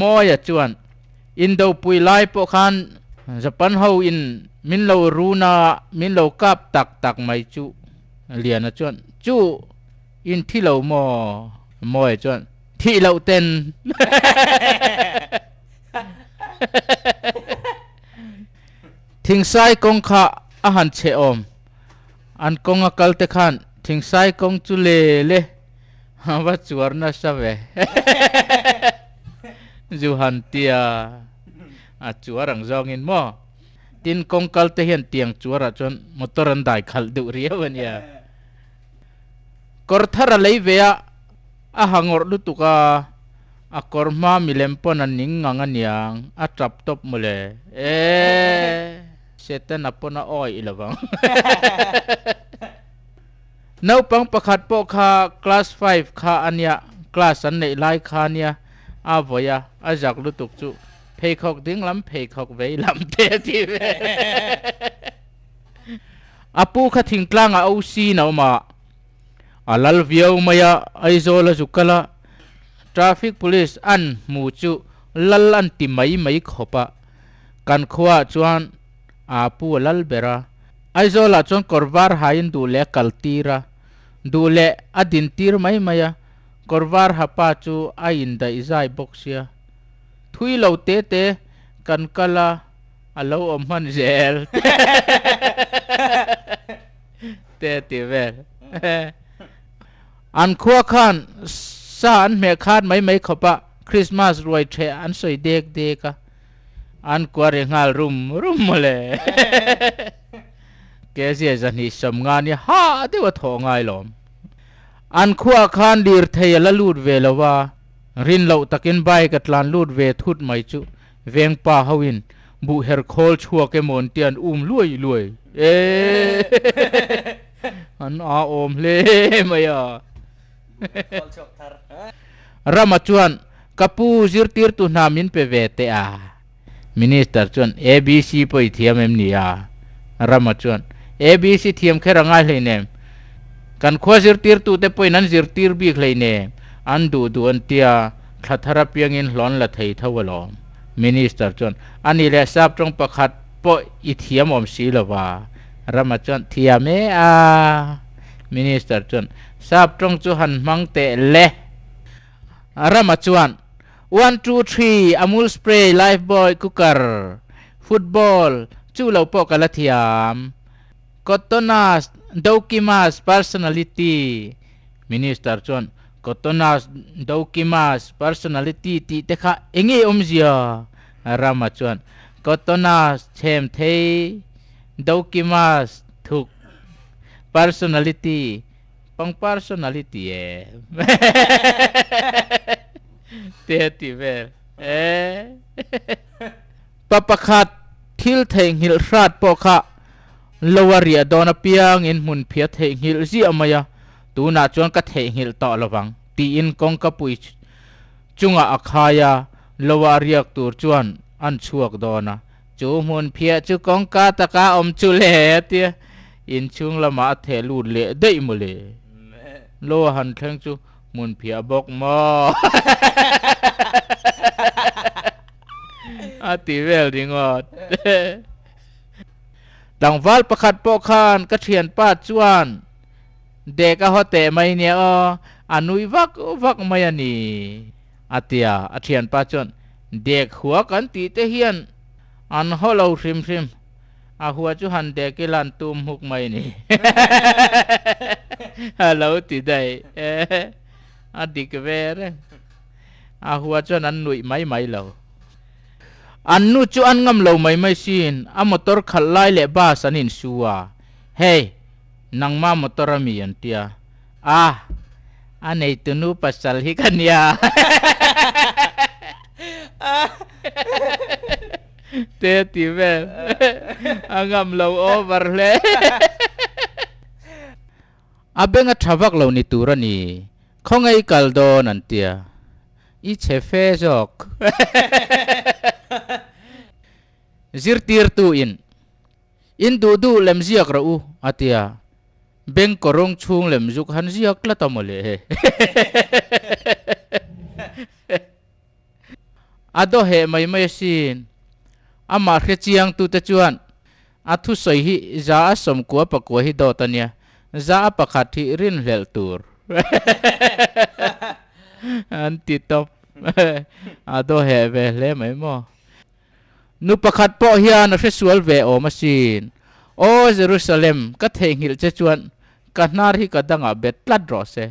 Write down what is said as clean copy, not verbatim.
moi à chuan in do pui lai po khan Japan ho in min lo runa min lo kap tak tak mai chu lian à chuan chu in thi lo moi chuan thi lo ten thing sai kong kha a han che om an kong a kal te khan thing sai kong chu le wa chuar na sa ve ju han tia a chuar ang zong in mo tin kong kal te hian tiang chuar a chon motor an dai khal du riaw ania kor thara lei ve a hangor lu tuka a korma milem pon an ning nganga niang a trap top mole setan apona oi ilawang nau pang pakhat po kha class 5 kha ania class an nei lai kha nia a voya a jak lu tuk chu phei khok ding lam phei khok vei lam te ti ve apu kha thing tlang a oc no ma alal viau maya aizola zukala traffic police an mu chu lal an ti mai khopa kan khwa chuan apu lal bera aizola chuan korvar hain du le kaltira du le adin tir mai maya korvar hapa chu a in da izai boxia thui lo te kan kala alo om han zel te ti ver an khwa khan sa an me khat mai khopa Christmas roi the an soi dek ka an kware ngal rum mole ke sia jani som nga ni ha de wa tho ngai lom an khwa khan dir thei la lut ve lawa rin lo takin bai ka tlan lut ve thut mai chu veng pa hawin bu her khol chua ke mon tian luai an a om le maya ramachuan kapu zirtir tu namin pe vete a minister chuan abc poi thiam em nia ramachuan abc thiam kherangai hleinem kan khwa zirtir tu te poi nan zirtir bi hleine an du an tia thathara piang in hlon la thei thawalom minister chuan ani le sap trong pakhat po I thiam om si lawa ramachuan thiame a minister chuan sap trong chu han mang te le ramachuan 1 2 3 amul spray lifebuoy cooker football chu lo po kala thiam kotonas daukimas personality minister chuan kotonas daukimas personality ti te kha engi omzia ramachuan kotonas chem thei daukimas thuk personality pang personality te ti ver papakhat thil theng hil hrat po kha lowaria dona piang in mun phia theng hil zi amaya tu na chuan ka theng hil to lawang ti in kong ka pui chunga akhaya lowaria tur chuan an chuak dona chu mun phia chu kong ka taka om chu le tia in chung lama the lu le dei mole lo han theng chu mun phia bok mo ati vel dingot dangwal pakhat po khan ka thian pa chuan deka hote mai ne o anui vak mai ani atia a thian pa chuan dek huwa kan ti te hian an holo hrim a huwa chu han dek ke lan tum huk mai ni hello ti dai adik vere a huwa chuan an nui mai lo an nu chu an ngam lo mai sin a motor khal lai le ba sanin suwa hey nang ma motor mi an tia anei tunu pasal hi kan ya te ti ve angam lo over le abenga thavak lo ni turani khongai kaldo nan tia I chefe jok zirtir tu in du lem ziak ra u atia beng korong chung lem juk han ziak la tamole ado he mai sin ama khe chiang tu te chuan athu soi hi za asom ko pa ko hi do tania za pakhat hi rin hlel tur anti top ado he ve le mai mo nu pakhat po hian a fesual ve o masin o Jerusalem ka thengil che chuan ka nar hi ka danga bet tlat ro se